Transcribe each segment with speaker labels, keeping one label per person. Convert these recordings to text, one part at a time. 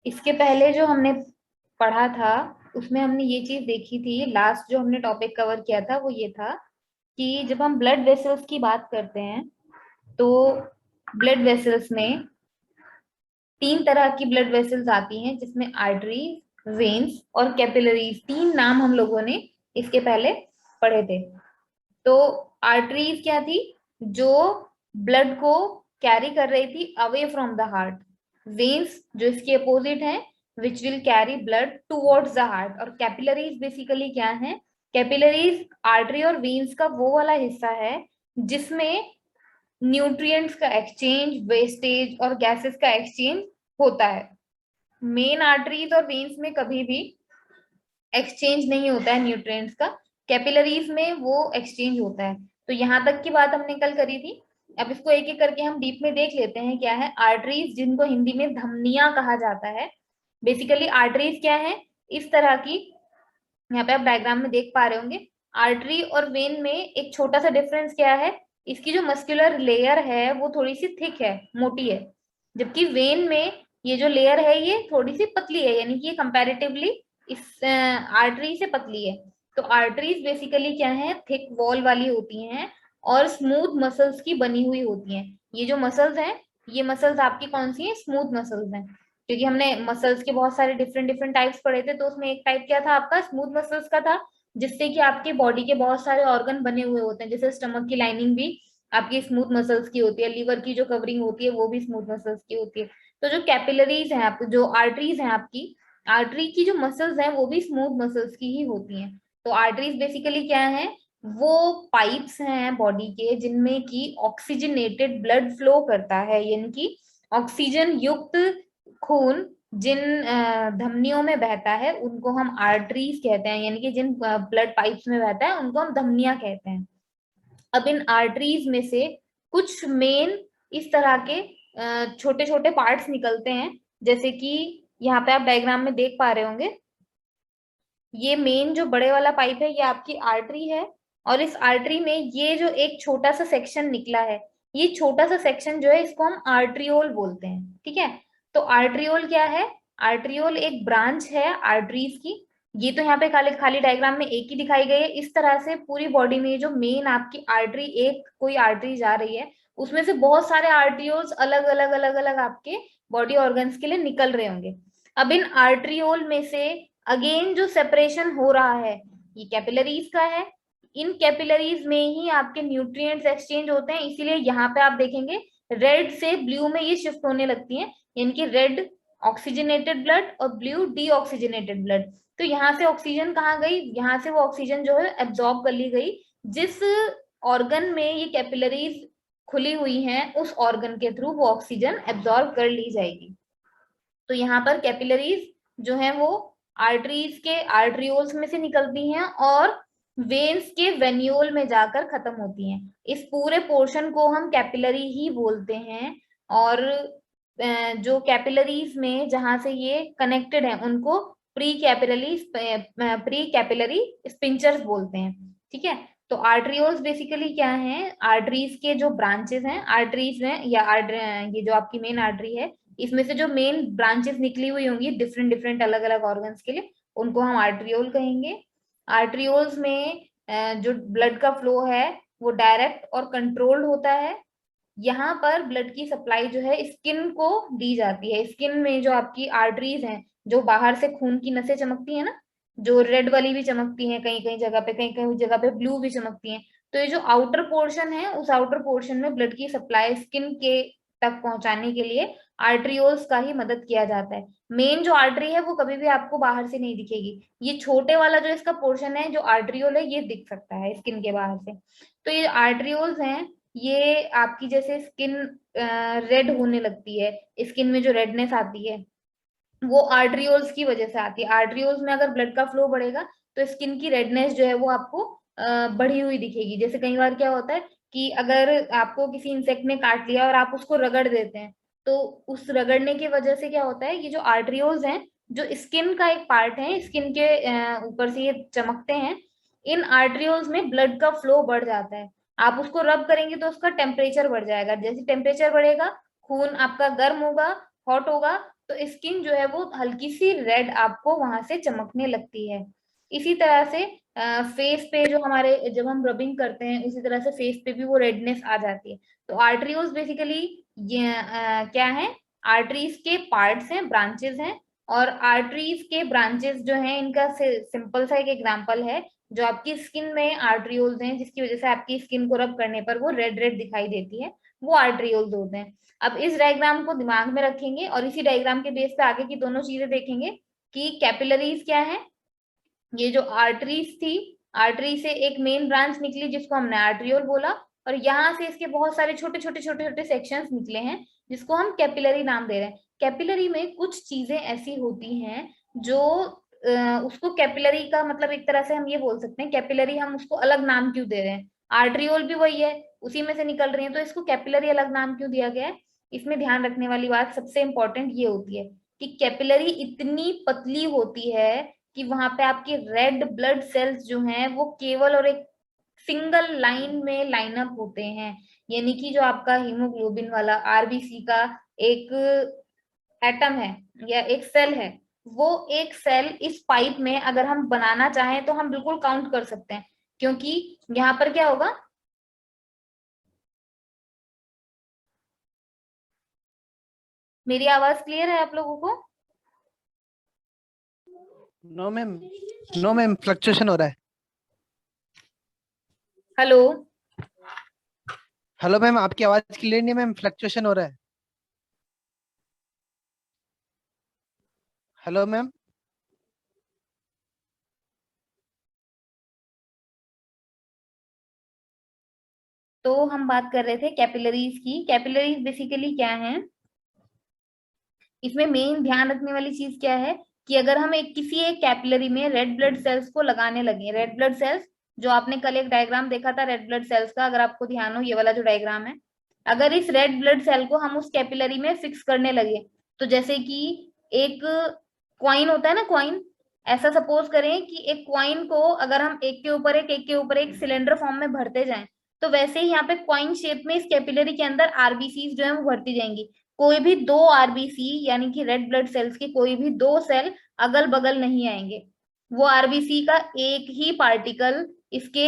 Speaker 1: इसके पहले जो हमने पढ़ा था उसमें हमने ये चीज देखी थी, लास्ट जो हमने टॉपिक कवर किया था वो ये था कि जब हम ब्लड वेसल्स की बात करते हैं तो ब्लड वेसल्स में तीन तरह की ब्लड वेसल्स आती हैं, जिसमें आर्टरीज, वेन्स और कैपिलरीज, तीन नाम हम लोगों ने इसके पहले पढ़े थे। तो आर्टरीज क्या थी? जो ब्लड को कैरी कर रही थी away from the heart. Veins जो इसके अपोजिट है, which will carry blood towards the heart. और कैपिलरीज बेसिकली क्या है? कैपिलरीज आर्टरी और वेन्स का वो वाला हिस्सा है जिसमें न्यूट्रिएंट्स का एक्सचेंज, वेस्टेज और गैसेस का एक्सचेंज होता है। मेन आर्टरीज और वेन्स में कभी भी एक्सचेंज नहीं होता है न्यूट्रिएंट्स का, कैपिलरीज में वो एक्सचेंज होता है। तो यहाँ तक की बात हमने कल करी थी। अब इसको एक एक करके हम डीप में देख लेते हैं। क्या है आर्टरीज, जिनको हिंदी में धमनियां कहा जाता है। बेसिकली आर्टरीज क्या है? इस तरह की, यहाँ पे आप डायग्राम में देख पा रहे होंगे। आर्टरी और वेन में एक छोटा सा डिफरेंस क्या है? इसकी जो मस्कुलर लेयर है वो थोड़ी सी थिक है, मोटी है, जबकि वेन में ये जो लेयर है ये थोड़ी सी पतली है, यानी कि ये कंपैरेटिवली इस आर्टरी से पतली है। तो आर्टरीज बेसिकली क्या है? थिक वॉल वाली होती हैं और स्मूथ मसल्स की बनी हुई होती हैं। ये जो मसल्स हैं, ये मसल्स आपकी कौन सी हैं? स्मूथ मसल्स हैं। क्योंकि हमने मसल्स के बहुत सारे डिफरेंट डिफरेंट टाइप्स पढ़े थे, तो उसमें एक टाइप क्या था आपका? स्मूथ मसल्स का था, जिससे कि आपके बॉडी के बहुत सारे ऑर्गन बने हुए होते हैं। जैसे स्टमक की लाइनिंग भी आपकी स्मूथ मसल्स की होती है, लीवर की जो कवरिंग होती है वो भी स्मूथ मसल्स की होती है। तो जो कैपिलरीज हैं आपकी, जो आर्टरीज हैं आपकी, आर्टरी की जो मसल्स हैं वो भी स्मूथ मसल्स की ही होती हैं। तो आर्टरीज बेसिकली क्या है? वो पाइप्स हैं बॉडी के जिनमें की ऑक्सीजनेटेड ब्लड फ्लो करता है, यानी कि ऑक्सीजन युक्त खून जिन धमनियों में बहता है उनको हम आर्टरीज कहते हैं, यानी कि जिन ब्लड पाइप्स में बहता है उनको हम धमनियां कहते हैं। अब इन आर्टरीज में से कुछ मेन इस तरह के छोटे छोटे पार्ट्स निकलते हैं, जैसे कि यहाँ पे आप डायग्राम में देख पा रहे होंगे। ये मेन जो बड़े वाला पाइप है ये आपकी आर्टरी है, और इस आर्टरी में ये जो एक छोटा सा सेक्शन निकला है, ये छोटा सा सेक्शन जो है इसको हम आर्ट्रियोल बोलते हैं। ठीक है? तो आर्ट्रियोल क्या है? आर्ट्रियोल एक ब्रांच है आर्टरीज की। ये तो यहाँ पे खाली खाली डायग्राम में एक ही दिखाई गई है। इस तरह से पूरी बॉडी में जो मेन आपकी आर्टरी, एक कोई आर्टरी जा रही है, उसमें से बहुत सारे आर्ट्रियोल्स अलग अलग अलग अलग आपके बॉडी ऑर्गन्स के लिए निकल रहे होंगे। अब इन आर्ट्रियोल में से अगेन जो सेपरेशन हो रहा है ये कैपिलरीज का है। इन कैपिलरीज में ही आपके न्यूट्रिएंट्स एक्सचेंज होते हैं, इसीलिए यहाँ पे आप देखेंगे रेड से ब्लू में ये शिफ्ट होने लगती हैं, यानी कि रेड ऑक्सीजनेटेड ब्लड और ब्लू डीऑक्सीजनेटेड ब्लड। तो यहाँ से ऑक्सीजन कहाँ गई? यहाँ से वो ऑक्सीजन जो है एब्जॉर्ब कर ली गई। जिस ऑर्गन में ये कैपिलरीज खुली हुई हैं उस ऑर्गन के थ्रू वो ऑक्सीजन एब्जॉर्ब कर ली जाएगी। तो यहाँ पर कैपिलरीज जो है वो आर्टरीज के आर्ट्रियोल्स में से निकलती हैं और वेन्स के वेन्यूल में जाकर खत्म होती हैं। इस पूरे पोर्शन को हम कैपिलरी ही बोलते हैं। और जो कैपिलरीज में जहां से ये कनेक्टेड है उनको प्री कैपिलरी स्पिंचर्स बोलते हैं। ठीक है? तो आर्ट्रियोल्स बेसिकली क्या है? आर्टरीज के जो ब्रांचेस हैं, आर्टरीज में या ये जो आपकी मेन आर्टरी है, इसमें से जो मेन ब्रांचेस निकली हुई होंगी डिफरेंट डिफरेंट अलग अलग ऑर्गन्स के लिए, उनको हम आर्ट्रियोल कहेंगे। आर्ट्रियोल्स में जो ब्लड का फ्लो है वो डायरेक्ट और कंट्रोल्ड होता है। यहाँ पर ब्लड की सप्लाई जो है स्किन को दी जाती है। स्किन में जो आपकी आर्टरीज हैं, जो बाहर से खून की नसें चमकती है ना, जो रेड वाली भी चमकती हैं कहीं कहीं जगह पे, कहीं कहीं जगह पे ब्लू भी चमकती हैं। तो ये जो आउटर पोर्शन है, उस आउटर पोर्शन में ब्लड की सप्लाई स्किन के तक पहुंचाने के लिए आर्ट्रियोल्स का ही मदद किया जाता है। मेन जो आर्टरी है वो कभी भी आपको बाहर से नहीं दिखेगी। ये छोटे वाला जो इसका पोर्शन है जो आर्ट्रियोल है ये दिख सकता है स्किन के बाहर से। तो ये आर्ट्रियोल्स हैं, ये आपकी जैसे स्किन रेड होने लगती है, स्किन में जो रेडनेस आती है वो आर्ट्रियोल्स की वजह से आती है। आर्ट्रियोल्स में अगर ब्लड का फ्लो बढ़ेगा तो स्किन की रेडनेस जो है वो आपको बढ़ी हुई दिखेगी। जैसे कई बार क्या होता है कि अगर आपको किसी इंसेक्ट ने काट लिया और आप उसको रगड़ देते हैं, तो उस रगड़ने की वजह से क्या होता है, ये जो आर्ट्रियोल्स हैं, जो स्किन का एक पार्ट है, स्किन के ऊपर से ये चमकते हैं, इन आर्ट्रियोल्स में ब्लड का फ्लो बढ़ जाता है। आप उसको रब करेंगे तो उसका टेम्परेचर बढ़ जाएगा। जैसे टेम्परेचर बढ़ेगा, खून आपका गर्म होगा, हॉट होगा, तो स्किन जो है वो हल्की सी रेड आपको वहां से चमकने लगती है। इसी तरह से फेस पे जो हमारे जब हम रबिंग करते हैं उसी तरह से फेस पे भी वो रेडनेस आ जाती है। तो आर्टरियोल्स बेसिकली ये क्या है, आर्टरीज के पार्ट्स हैं, ब्रांचेस हैं। और आर्टरीज के ब्रांचेस जो हैं इनका सिंपल सा एक एग्जांपल है, जो आपकी स्किन में आर्टरियोल्स हैं जिसकी वजह से आपकी स्किन को रब करने पर वो रेड रेड दिखाई देती है, वो आर्टरियोल्स होते हैं। अब इस डायग्राम को दिमाग में रखेंगे और इसी डायग्राम के बेस पे आगे की दोनों चीजें देखेंगे कि कैपिलरीज क्या है। ये जो आर्टरीज थी, आर्टरी से एक मेन ब्रांच निकली जिसको हमने आर्टरियोल बोला, और यहाँ से इसके बहुत सारे छोटे छोटे छोटे छोटे सेक्शंस निकले हैं जिसको हम कैपिलरी नाम दे रहे हैं। कैपिलरी में कुछ चीजें ऐसी होती हैं जो उसको कैपिलरी का मतलब एक तरह से हम ये बोल सकते हैं, कैपिलरी हम उसको अलग नाम क्यों दे रहे हैं, आर्टरियोल भी वही है, उसी में से निकल रही है, तो इसको कैपिलरी अलग नाम क्यों दिया गया है। इसमें ध्यान रखने वाली बात सबसे इंपॉर्टेंट ये होती है कि कैपिलरी इतनी पतली होती है कि वहां पे आपके रेड ब्लड सेल्स जो हैं वो केवल और एक सिंगल लाइन में लाइन अप होते हैं। यानी कि जो आपका हीमोग्लोबिन वाला आरबीसी का एक एटम है या एक सेल है, वो एक सेल इस पाइप में अगर हम बनाना चाहें तो हम बिल्कुल काउंट कर सकते हैं, क्योंकि यहाँ पर क्या होगा, मेरी आवाज क्लियर है आप लोगों को?
Speaker 2: No ma'am, no ma'am, fluctuation हो रहा है।
Speaker 1: हेलो,
Speaker 2: हेलो मैम, आपकी आवाज क्लियर नहीं है मैम, फ्लक्चुएशन हो रहा है। Hello ma'am.
Speaker 1: तो हम बात कर रहे थे कैपिलरीज की। कैपिलरीज बेसिकली क्या है, इसमें मेन ध्यान रखने वाली चीज क्या है कि अगर हम एक किसी एक कैपिलरी में रेड ब्लड सेल्स को लगाने लगे, रेड ब्लड सेल्स जो आपने कल एक डायग्राम देखा था रेड ब्लड सेल्स का, अगर आपको ध्यान हो ये वाला जो डायग्राम है, अगर इस रेड ब्लड सेल को हम उस कैपिलरी में फिक्स करने लगे, तो जैसे कि एक क्वाइन होता है ना, क्वाइन, ऐसा सपोज करें कि एक क्वाइन को अगर हम एक के ऊपर एक के ऊपर एक सिलेंडर फॉर्म में भरते जाएं, तो वैसे ही यहाँ पे क्वाइन शेप में इस कैपिलरी के अंदर आरबीसी जो है वो भरती जाएंगी। कोई भी दो आरबीसी यानी कि रेड ब्लड सेल्स के कोई भी दो सेल अगल बगल नहीं आएंगे, वो आरबीसी का एक ही पार्टिकल इसके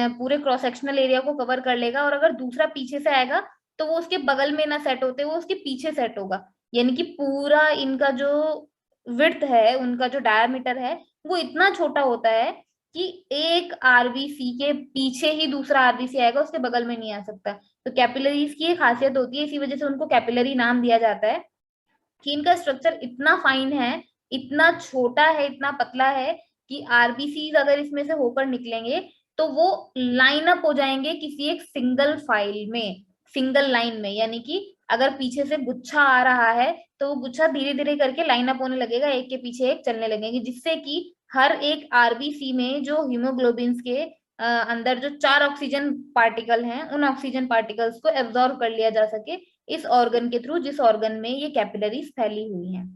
Speaker 1: पूरे क्रॉस सेक्शनल एरिया को कवर कर लेगा, और अगर दूसरा पीछे से आएगा तो वो उसके बगल में ना सेट होते, वो उसके पीछे सेट होगा। यानी कि पूरा इनका जो विड्थ है, उनका जो डायमीटर है वो इतना छोटा होता है कि एक आरबीसी के पीछे ही दूसरा आरबीसी आएगा, उसके बगल में नहीं आ सकता। तो कैपिलरीज की एक खासियत होती है, इसी वजह से उनको कैपिलरी नाम दिया जाता है कि इनका स्ट्रक्चर इतना फाइन है, इतना छोटा है, इतना पतला है कि आरबीसी अगर इसमें से होकर निकलेंगे तो वो लाइन अप हो जाएंगे किसी एक सिंगल फाइल में, सिंगल लाइन में। यानी कि अगर पीछे से गुच्छा आ रहा है तो वो गुच्छा धीरे धीरे करके लाइन अप होने लगेगा, एक के पीछे एक चलने लगेंगे, जिससे कि हर एक आरबीसी में जो हीमोग्लोबिन के अंदर जो 4 ऑक्सीजन पार्टिकल हैं, उन ऑक्सीजन पार्टिकल्स को एब्जॉर्ब कर लिया जा सके इस ऑर्गन के थ्रू, जिस ऑर्गन में ये कैपिलरीज फैली हुई हैं।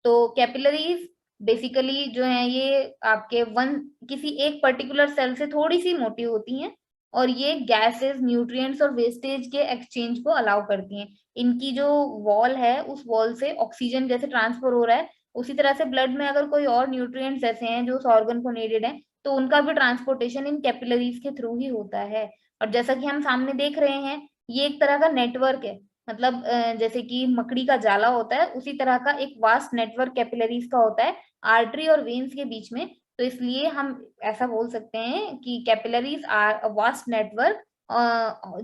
Speaker 1: तो कैपिलरीज बेसिकली जो है ये आपके वन किसी एक पर्टिकुलर सेल से थोड़ी सी मोटी होती हैं, और ये गैसेस, न्यूट्रिएंट्स और वेस्टेज के एक्सचेंज को अलाउ करती हैं। इनकी जो वॉल है उस वॉल से ऑक्सीजन जैसे ट्रांसफर हो रहा है, उसी तरह से ब्लड में अगर कोई और न्यूट्रिएंट्स ऐसे हैं जो उस ऑर्गन को नीडेड है, तो उनका भी ट्रांसपोर्टेशन इन कैपिलरीज के थ्रू ही होता है। और जैसा कि हम सामने देख रहे हैं, ये एक तरह का नेटवर्क है, मतलब जैसे कि मकड़ी का जाला होता है उसी तरह का एक वास्ट नेटवर्क कैपिलरीज का होता है आर्टरी और वेन्स के बीच में। तो इसलिए हम ऐसा बोल सकते हैं कि capillaries are a vast network,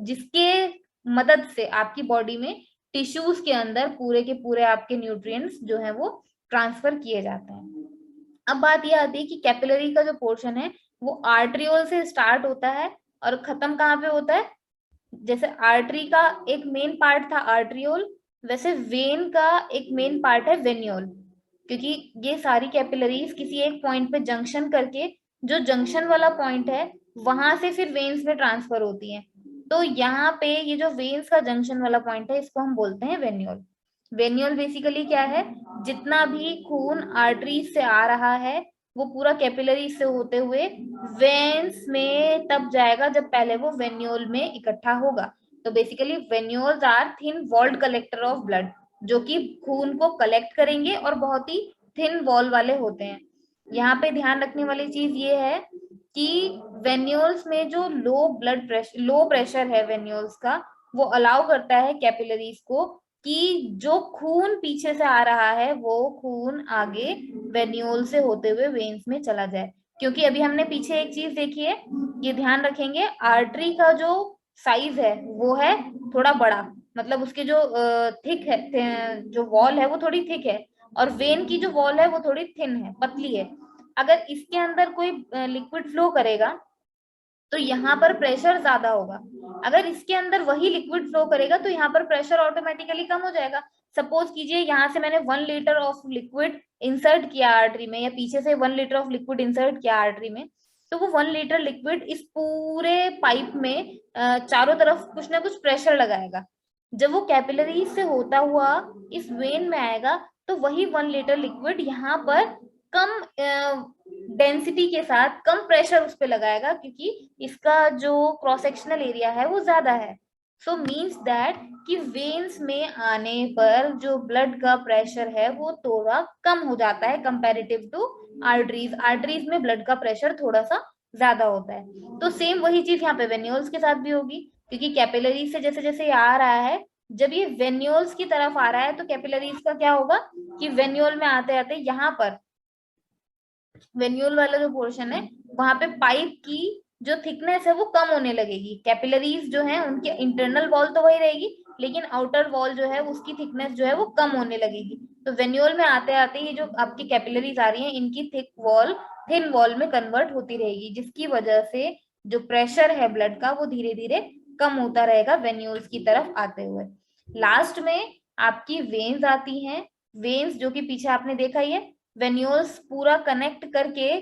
Speaker 1: जिसके मदद से आपकी बॉडी में टिश्यूज के अंदर पूरे के पूरे आपके न्यूट्रिएंट्स जो है वो ट्रांसफर किए जाते हैं। अब बात यह आती है कि कैपिलरी का जो पोर्शन है वो आर्ट्रियोल से स्टार्ट होता है और खत्म कहाँ पे होता है। जैसे आर्टरी का एक मेन पार्ट था आर्ट्रियोल, वैसे वेन का एक मेन पार्ट है वेन्योल, क्योंकि ये सारी कैपिलरीज किसी एक पॉइंट पे जंक्शन करके, जो जंक्शन वाला पॉइंट है वहां से फिर वेन्स में ट्रांसफर होती हैं। तो यहाँ पे ये जो वेन्स का जंक्शन वाला पॉइंट है इसको हम बोलते हैं वेन्योल। वेन्योल बेसिकली क्या है, जितना भी खून आर्टरीज से आ रहा है वो पूरा कैपिलरी से होते हुए वेन्स में तब जाएगा जब पहले वो वेन्योल में इकट्ठा होगा। तो basically venules are thin walled collector of blood. जो कि खून को कलेक्ट करेंगे और बहुत ही थिन वॉल वाले होते हैं। यहाँ पे ध्यान रखने वाली चीज ये है कि वेन्यूल्स में जो लो प्रेशर है वेन्यूल्स का, वो अलाउ करता है कैपिलरीज को कि जो खून पीछे से आ रहा है वो खून आगे वेन्यूल से होते हुए वेन्स में चला जाए। क्योंकि अभी हमने पीछे एक चीज देखी है, ये ध्यान रखेंगे, आर्टरी का जो साइज है वो है थोड़ा बड़ा, मतलब उसके जो थिक है, जो वॉल है वो थोड़ी थिक है, और वेन की जो वॉल है वो थोड़ी थिन है, पतली है। अगर इसके अंदर कोई लिक्विड फ्लो करेगा तो यहाँ पर प्रेशर ज्यादा होगा। अगर इसके अंदर वही लिक्विड फ्लो करेगा तो यहाँ पर प्रेशर ऑटोमेटिकली कम हो जाएगा। सपोज कीजिए यहाँ से मैंने 1 लीटर ऑफ लिक्विड इंसर्ट किया आर्टरी में, या पीछे से 1 लीटर ऑफ लिक्विड इंसर्ट किया आर्टरी में, तो वो 1 लीटर लिक्विड इस पूरे पाइप में चारों तरफ कुछ ना कुछ प्रेशर लगाएगा। जब वो कैपिलरी से होता हुआ इस वेन में आएगा तो वही 1 लीटर लिक्विड यहाँ पर कम डेंसिटी के साथ कम प्रेशर उस पर लगाएगा, क्योंकि इसका जो क्रॉस सेक्शनल एरिया है वो ज्यादा है। सो मीन्स दैट कि वेन्स में आने पर जो ब्लड का प्रेशर है वो थोड़ा कम हो जाता है कंपैरेटिव टू आर्टरीज। आर्टरीज में ब्लड का प्रेशर थोड़ा सा ज्यादा होता है। तो सेम वही चीज यहाँ पे वेन्यूल्स के साथ भी होगी, क्योंकि कैपिलरीज से जैसे जैसे आ रहा है, जब ये वेन्यूल्स की तरफ आ रहा है तो कैपिलरीज का क्या होगा कि वेन्यूल में आते आते यहाँ पर वेन्यूल वाला जो पोर्शन है वहां पे पाइप की जो थिकनेस है वो कम होने लगेगी। कैपिलरीज जो है उनके इंटरनल वॉल तो वही रहेगी, लेकिन आउटर वॉल जो है उसकी थिकनेस जो है वो कम होने लगेगी। तो वेन्यूल में आते आते ये जो आपकी कैपिलरीज आ रही है इनकी थिक वॉल थिन वॉल में कन्वर्ट होती रहेगी, जिसकी वजह से जो प्रेशर है ब्लड का वो धीरे धीरे कम होता रहेगा वेन्यूल्स की तरफ आते हुए। लास्ट में आपकी वेन्स आती हैं। वेन्स जो कि पीछे आपने देखा ही है, वेन्यूल्स पूरा कनेक्ट करके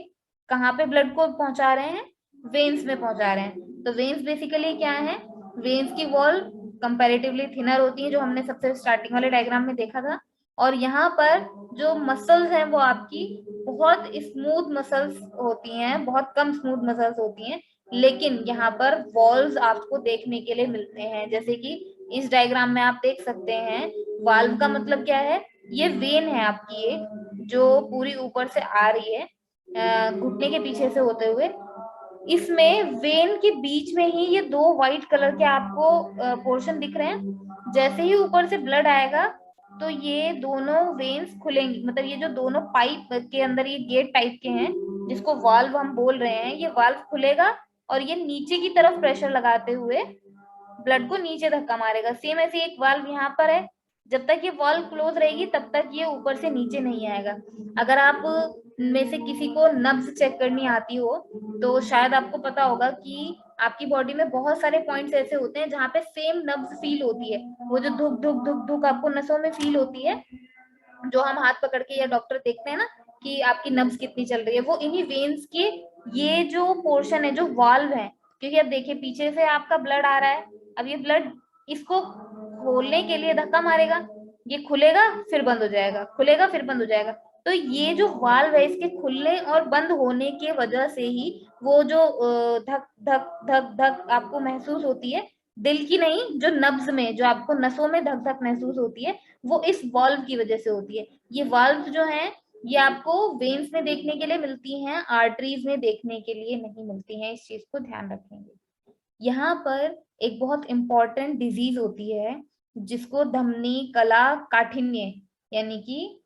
Speaker 1: कहाँ पे ब्लड को पहुंचा रहे हैं, वेन्स में पहुंचा रहे हैं। तो वेन्स बेसिकली क्या है, वेन्स की वॉल कंपैरेटिवली थिनर होती है, जो हमने सबसे स्टार्टिंग वाले डायग्राम में देखा था। और यहाँ पर जो मसल्स हैं वो आपकी बहुत स्मूथ मसल्स होती हैं, बहुत कम स्मूथ मसल्स होती हैं, लेकिन यहाँ पर वॉल्स आपको देखने के लिए मिलते हैं। जैसे कि इस डायग्राम में आप देख सकते हैं, वाल्व का मतलब क्या है, ये वेन है आपकी एक जो पूरी ऊपर से आ रही है घुटने के पीछे से होते हुए। इसमें वेन के बीच में ही ये दो व्हाइट कलर के आपको पोर्शन दिख रहे हैं। जैसे ही ऊपर से ब्लड आएगा तो ये दोनों वेन्स खुलेंगी, मतलब ये जो दोनों पाइप के अंदर ये गेट टाइप के हैं जिसको वाल्व हम बोल रहे हैं, ये वाल्व खुलेगा और ये नीचे की तरफ प्रेशर लगाते हुए ब्लड को नीचे धक्का मारेगा। सेम ऐसे एक वाल्व यहाँ पर है, जब तक ये वाल्व क्लोज रहेगी तब तक ये ऊपर से नीचे नहीं आएगा। अगर आप में से किसी को नब्ज चेक करनी आती हो तो शायद आपको पता होगा कि आपकी बॉडी में बहुत सारे पॉइंट्स ऐसे होते हैं जहाँ पे सेम नब्ज फील होती है। वो जो धुक धुक धुक धुक आपको नसों में फील होती है, जो हम हाथ पकड़ के या डॉक्टर देखते हैं ना कि आपकी नब्ज कितनी चल रही है, वो इन्हीं वेन्स के ये जो पोर्शन है जो वाल्व है। क्योंकि अब देखिए पीछे से आपका ब्लड आ रहा है, अब ये ब्लड इसको खोलने के लिए धक्का मारेगा, ये खुलेगा फिर बंद हो जाएगा, खुलेगा फिर बंद हो जाएगा। तो ये जो वाल्व है इसके खुलने और बंद होने के वजह से ही वो जो धक धक धक धक आपको महसूस होती है, दिल की नहीं, जो नब्ज में जो आपको नसों में धक धक महसूस होती है, वो इस वाल्व की वजह से होती है। ये वाल्व जो है ये आपको वेन्स में देखने के लिए मिलती हैं, आर्टरीज में देखने के लिए नहीं मिलती हैं, इस चीज को ध्यान रखेंगे। यहाँ पर एक बहुत इंपॉर्टेंट डिजीज होती है जिसको धमनी कला काठिन्य यानी कि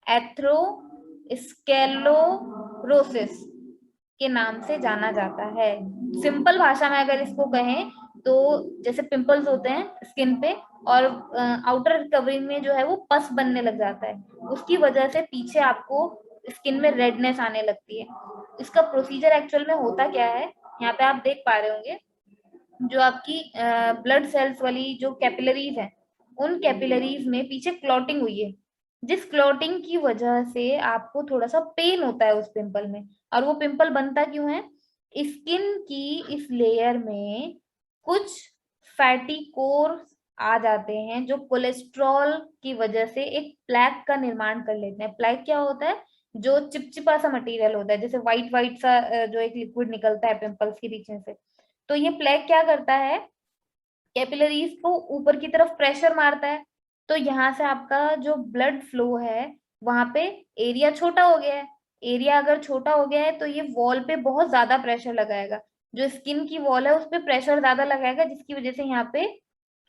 Speaker 1: एथ्रोस्क्लेरोसिस के नाम से जाना जाता है। सिंपल भाषा में अगर इसको कहें तो जैसे पिंपल्स होते हैं स्किन पे और आउटर कवरिंग में जो है वो पस बनने लग जाता है, उसकी वजह से पीछे आपको स्किन में रेडनेस आने लगती है। इसका प्रोसीजर एक्चुअल में होता क्या है, यहाँ पे आप देख पा रहे होंगे, जो आपकी ब्लड सेल्स वाली जो कैपिलरीज है उन कैपिलरीज में पीछे क्लॉटिंग हुई है, जिस क्लॉटिंग की वजह से आपको थोड़ा सा पेन होता है उस पिंपल में। और वो पिंपल बनता क्यों है, स्किन की इस लेयर में कुछ फैटी कोर आ जाते हैं जो कोलेस्ट्रॉल की वजह से एक प्लैक का निर्माण कर लेते हैं। प्लैक क्या होता है, जो चिपचिपा सा मटेरियल होता है, जैसे व्हाइट व्हाइट सा जो एक लिक्विड निकलता है पिंपल्स के पीछे से। तो ये प्लैक क्या करता है, कैपिलरीज को ऊपर की तरफ प्रेशर मारता है, तो यहाँ से आपका जो ब्लड फ्लो है वहां पे एरिया छोटा हो गया है। एरिया अगर छोटा हो गया है तो ये वॉल पे बहुत ज्यादा प्रेशर लगाएगा, जो स्किन की वॉल है उस पे प्रेशर ज्यादा लगाएगा, जिसकी वजह से यहाँ पे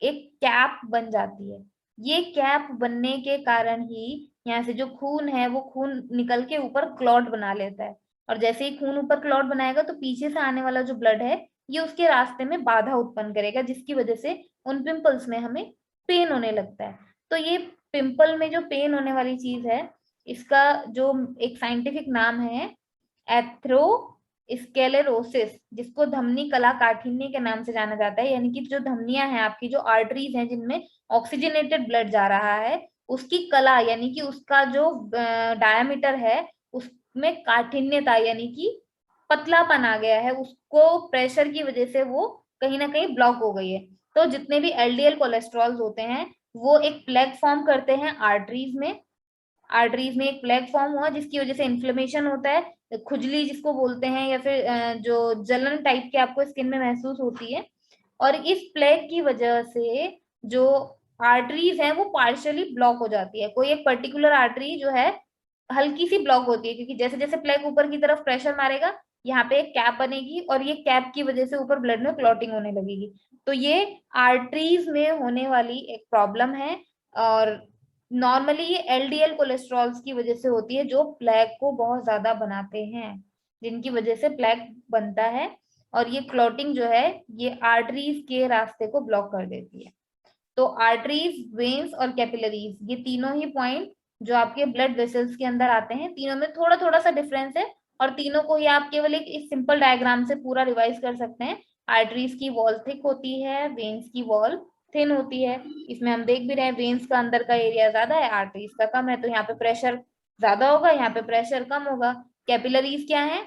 Speaker 1: एक कैप बन जाती है। ये कैप बनने के कारण ही यहाँ से जो खून है वो खून निकल के ऊपर क्लॉट बना लेता है। और जैसे ही खून ऊपर क्लॉट बनाएगा तो पीछे से आने वाला जो ब्लड है ये उसके रास्ते में बाधा उत्पन्न करेगा, जिसकी वजह से उन पिंपल्स में हमें पेन होने लगता है। तो ये पिंपल में जो पेन होने वाली चीज है, इसका जो एक साइंटिफिक नाम है एथ्रोस्क्लेरोसिस, जिसको धमनी कला काठिन्य के नाम से जाना जाता है। यानी कि जो धमनियां हैं आपकी, जो आर्टरीज हैं जिनमें ऑक्सीजनेटेड ब्लड जा रहा है, उसकी कला यानी कि उसका जो डायमीटर है उसमें काठिन्यता यानी कि पतलापन आ गया है, उसको प्रेशर की वजह से वो कहीं ना कहीं ब्लॉक हो गई है। तो जितने भी एलडीएल कोलेस्ट्रॉल होते हैं वो एक प्लेग फॉर्म करते हैं आर्टरीज में। आर्टरीज में एक प्लेग फॉर्म हुआ जिसकी वजह से इन्फ्लेमेशन होता है, खुजली जिसको बोलते हैं, या फिर जो जलन टाइप के आपको स्किन में महसूस होती है। और इस प्लेग की वजह से जो आर्टरीज हैं वो पार्शियली ब्लॉक हो जाती है। कोई एक पर्टिकुलर आर्टरी जो है हल्की सी ब्लॉक होती है, क्योंकि जैसे जैसे प्लेग ऊपर की तरफ प्रेशर मारेगा यहाँ पे एक कैप बनेगी और ये कैप की वजह से ऊपर ब्लड में क्लॉटिंग होने लगेगी। तो ये आर्टरीज में होने वाली एक प्रॉब्लम है। और नॉर्मली ये एलडीएल कोलेस्ट्रॉल्स की वजह से होती है, जो प्लेग को बहुत ज्यादा बनाते हैं, जिनकी वजह से प्लेग बनता है। और ये क्लॉटिंग जो है ये आर्टरीज के रास्ते को ब्लॉक कर देती है। तो आर्टरीज, वेन्स और कैपिलरीज, ये तीनों ही पॉइंट जो आपके ब्लड वेसल्स के अंदर आते हैं, तीनों में थोड़ा थोड़ा सा डिफरेंस है। और तीनों को ही आप केवल एक इस सिंपल डायग्राम से पूरा रिवाइज कर सकते हैं। आर्टरीज की वॉल थिक होती है, वेन्स की वॉल थिन होती है। इसमें हम देख भी रहे हैं वेन्स का अंदर का एरिया ज्यादा है, आर्टरीज का कम है, तो यहाँ पे प्रेशर ज्यादा होगा, यहाँ पे प्रेशर कम होगा। कैपिलरीज क्या है?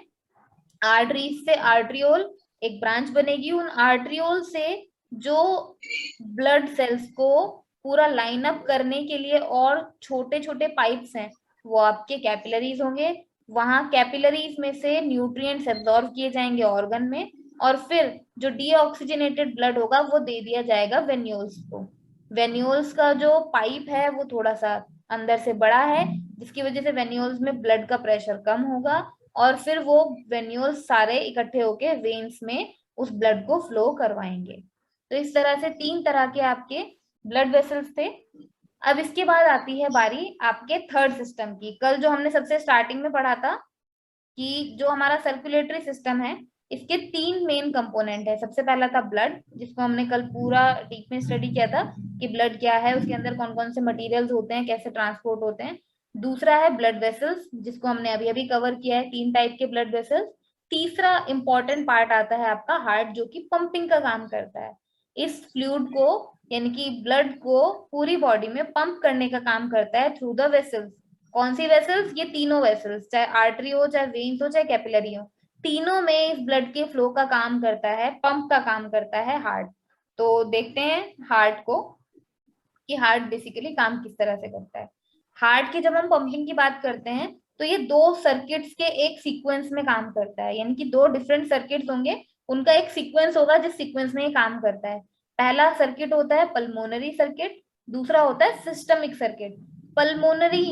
Speaker 1: आर्टरीज से आर्ट्रियोल एक ब्रांच बनेगी, उन आर्ट्रियोल से जो ब्लड सेल्स को पूरा लाइन अप करने के लिए और छोटे छोटे पाइप्स हैं वो आपके कैपिलरीज होंगे। वहां कैपिलरीज में से न्यूट्रिएंट्स एब्जॉर्ब किए जाएंगे ऑर्गन में, और फिर जो डीऑक्सीजनेटेड ब्लड होगा वो दे दिया जाएगा वेन्यूल्स को। वेन्यूल्स का जो पाइप है वो थोड़ा सा अंदर से बड़ा है, जिसकी वजह से वेन्यूल्स में ब्लड का प्रेशर कम होगा, और फिर वो वेन्यूल्स सारे इकट्ठे होके वेन्स में उस ब्लड को फ्लो करवाएंगे। तो इस तरह से तीन तरह के आपके ब्लड वेसल्स थे। अब इसके बाद आती है बारी आपके थर्ड सिस्टम की। कल जो हमने सबसे स्टार्टिंग में पढ़ा था कि जो हमारा सर्कुलेटरी सिस्टम है इसके तीन मेन कंपोनेंट है। सबसे पहला था ब्लड, जिसको हमने कल पूरा डीप में स्टडी किया था कि ब्लड क्या है, उसके अंदर कौन कौन से मटेरियल्स होते हैं, कैसे ट्रांसपोर्ट होते हैं। दूसरा है ब्लड वेसल्स, जिसको हमने अभी अभी कवर किया है, तीन टाइप के ब्लड वेसल्स। तीसरा इंपॉर्टेंट पार्ट आता है आपका हार्ट, जो कि पंपिंग का काम करता है। इस फ्लूइड को यानी कि ब्लड को पूरी बॉडी में पंप करने का काम करता है थ्रू द वेसल्स। कौन सी वेसल्स? ये तीनों वेसल्स, चाहे आर्टरी हो, चाहे वेन्स हो, चाहे कैपिलरी हो, तीनों में इस ब्लड के फ्लो का काम करता है, पंप का काम करता है हार्ट। तो देखते हैं हार्ट को कि हार्ट बेसिकली काम किस तरह से करता है। हार्ट की जब हम पंपिंग की बात करते हैं तो ये दो सर्किट्स के एक सीक्वेंस में काम करता है, यानी कि दो डिफरेंट सर्किट्स होंगे, उनका एक सीक्वेंस होगा जिस सीक्वेंस में ये काम करता है। पहला सर्किट होता है पल्मोनरी सर्किट, दूसरा होता है सिस्टमिक सर्किट। पल्मोनरी